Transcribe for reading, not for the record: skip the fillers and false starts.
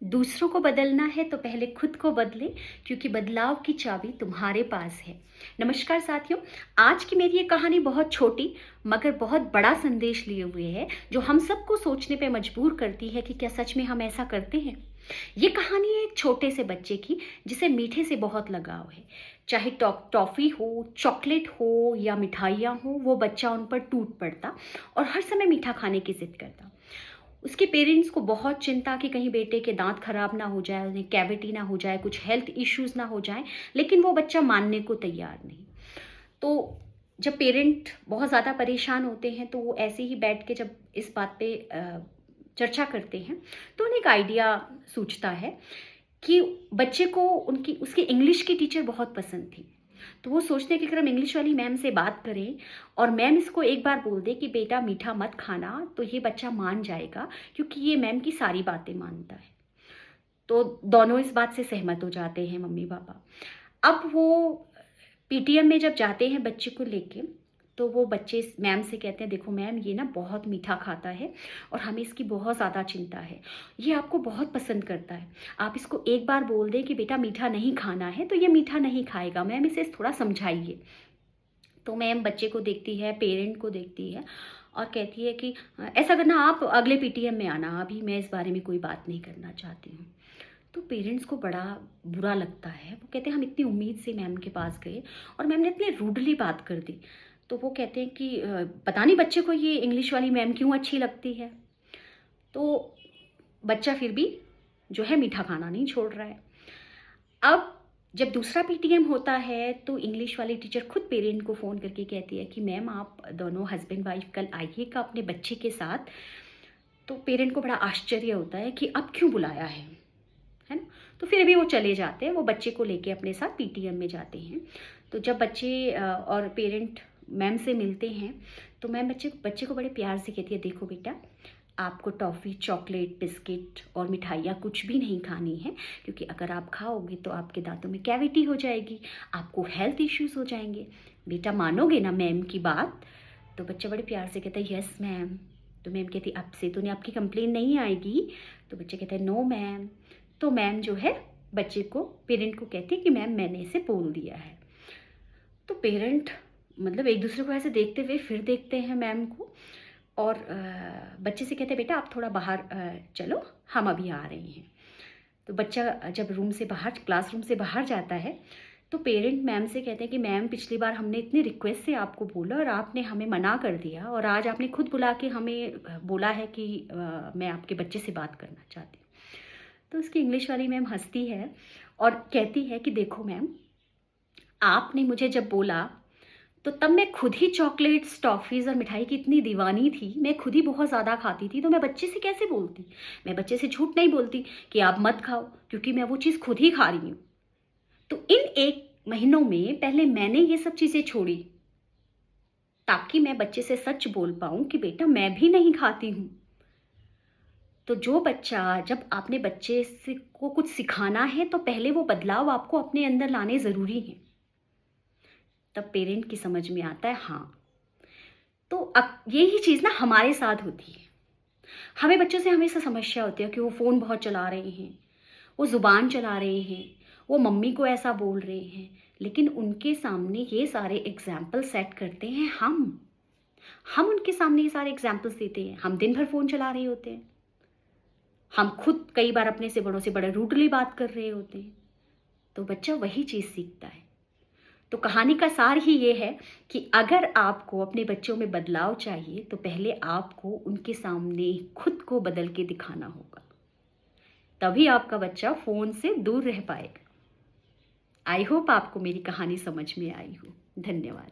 दूसरों को बदलना है तो पहले खुद को बदलें, क्योंकि बदलाव की चाबी तुम्हारे पास है। नमस्कार साथियों, आज की मेरी ये कहानी बहुत छोटी मगर बहुत बड़ा संदेश लिए हुए है, जो हम सबको सोचने पे मजबूर करती है कि क्या सच में हम ऐसा करते हैं। ये कहानी है एक छोटे से बच्चे की, जिसे मीठे से बहुत लगाव है। चाहे टॉफी हो, चॉकलेट हो या मिठाइयाँ हो, वो बच्चा उन पर टूट पड़ता और हर समय मीठा खाने की जिद करता। उसके पेरेंट्स को बहुत चिंता कि कहीं बेटे के दांत खराब ना हो जाए, उन्हें कैविटी ना हो जाए, कुछ हेल्थ इश्यूज ना हो जाए, लेकिन वो बच्चा मानने को तैयार नहीं। तो जब पेरेंट बहुत ज़्यादा परेशान होते हैं तो वो ऐसे ही बैठ के जब इस बात पे चर्चा करते हैं, तो उन्हें एक आइडिया सूझता है कि बच्चे को उनकी उसकी इंग्लिश की टीचर बहुत पसंद थी। तो वो सोचते हैं कि अगर हम इंग्लिश वाली मैम से बात करें और मैम इसको एक बार बोल दे कि बेटा मीठा मत खाना, तो ये बच्चा मान जाएगा, क्योंकि ये मैम की सारी बातें मानता है। तो दोनों इस बात से सहमत हो जाते हैं, मम्मी पापा। अब वो पीटीएम में जब जाते हैं बच्चे को लेके, तो वो बच्चे मैम से कहते हैं, देखो मैम, ये ना बहुत मीठा खाता है और हमें इसकी बहुत ज़्यादा चिंता है। ये आपको बहुत पसंद करता है। आप इसको एक बार बोल दें कि बेटा मीठा नहीं खाना है, तो ये मीठा नहीं खाएगा। मैम इसे थोड़ा समझाइए। तो मैम बच्चे को देखती है, पेरेंट को देखती है और कहती है कि ऐसा करना, आप अगले पीटीएम में आना, अभी मैं इस बारे में कोई बात नहीं करना चाहती हूँ। तो पेरेंट्स को बड़ा बुरा लगता है। वो कहते हैं, हम इतनी उम्मीद से मैम के पास गए और मैम ने इतनी रूडली बात कर दी। तो वो कहते हैं कि पता नहीं बच्चे को ये इंग्लिश वाली मैम क्यों अच्छी लगती है। तो बच्चा फिर भी जो है मीठा खाना नहीं छोड़ रहा है। अब जब दूसरा पीटीएम होता है तो इंग्लिश वाली टीचर खुद पेरेंट को फ़ोन करके कहती है कि मैम, आप दोनों हस्बैंड वाइफ कल आइएगा अपने बच्चे के साथ। तो पेरेंट को बड़ा आश्चर्य होता है कि अब क्यों बुलाया है ना। तो फिर भी वो चले जाते हैं, वो बच्चे को लेके अपने साथ पीटीएम में जाते हैं। तो जब बच्चे और पेरेंट मैम से मिलते हैं, तो मैम बच्चे बच्चे को बड़े प्यार से कहती है, देखो बेटा, आपको टॉफ़ी, चॉकलेट, बिस्किट और मिठाइयाँ कुछ भी नहीं खानी है, क्योंकि अगर आप खाओगे तो आपके दांतों में कैविटी हो जाएगी, आपको हेल्थ इश्यूज हो जाएंगे। बेटा, मानोगे ना मैम की बात? तो बच्चा बड़े प्यार से कहता है, यस मैम। तो मैम कहती, अब से तो नहीं, आपकी कंप्लेन नहीं आएगी? तो बच्चा कहता है, नो मैम। तो मैम जो है बच्चे को, पेरेंट को कहती है कि मैम, मैंने इसे बोल दिया है। तो पेरेंट मतलब एक दूसरे को ऐसे देखते हुए फिर देखते हैं मैम को और बच्चे से कहते हैं, बेटा आप थोड़ा बाहर चलो, हम अभी आ रहे हैं। तो बच्चा जब रूम से बाहर, क्लासरूम से बाहर जाता है, तो पेरेंट मैम से कहते हैं कि मैम, पिछली बार हमने इतनी रिक्वेस्ट से आपको बोला और आपने हमें मना कर दिया, और आज आपने खुद बुला के हमें बोला है कि मैं आपके बच्चे से बात करना चाहती हूँ। तो उसकी इंग्लिश वाली मैम हंसती है और कहती है कि देखो मैम, आपने मुझे जब बोला तो तब मैं खुद ही चॉकलेट्स, टॉफ़ीज़ और मिठाई की इतनी दीवानी थी, मैं खुद ही बहुत ज़्यादा खाती थी, तो मैं बच्चे से कैसे बोलती? मैं बच्चे से झूठ नहीं बोलती कि आप मत खाओ, क्योंकि मैं वो चीज़ खुद ही खा रही हूँ। तो इन 1 महीनों में पहले मैंने ये सब चीज़ें छोड़ी, ताकि मैं बच्चे से सच बोल पाऊँ कि बेटा, मैं भी नहीं खाती हूँ। तो जो बच्चा, जब आपने बच्चे से को कुछ सिखाना है, तो पहले वो बदलाव आपको अपने अंदर लाने ज़रूरी हैं। तब पेरेंट की समझ में आता है, हाँ। तो अब यही चीज़ ना हमारे साथ होती है। हमें बच्चों से हमेशा समस्या होती है कि वो फ़ोन बहुत चला रहे हैं, वो ज़ुबान चला रहे हैं, वो मम्मी को ऐसा बोल रहे हैं, लेकिन उनके सामने ये सारे एग्ज़ाम्पल सेट करते हैं हम। हम उनके सामने ये सारे एग्ज़ाम्पल्स देते हैं। हम दिन भर फ़ोन चला रहे होते हैं। हम खुद कई बार अपने से बड़ों से बड़े रूडली बात कर रहे होते हैं। तो बच्चा वही चीज़ सीखता है। तो कहानी का सार ही ये है कि अगर आपको अपने बच्चों में बदलाव चाहिए, तो पहले आपको उनके सामने खुद को बदल के दिखाना होगा। तभी आपका बच्चा फ़ोन से दूर रह पाएगा। आई होप आपको मेरी कहानी समझ में आई हो। धन्यवाद।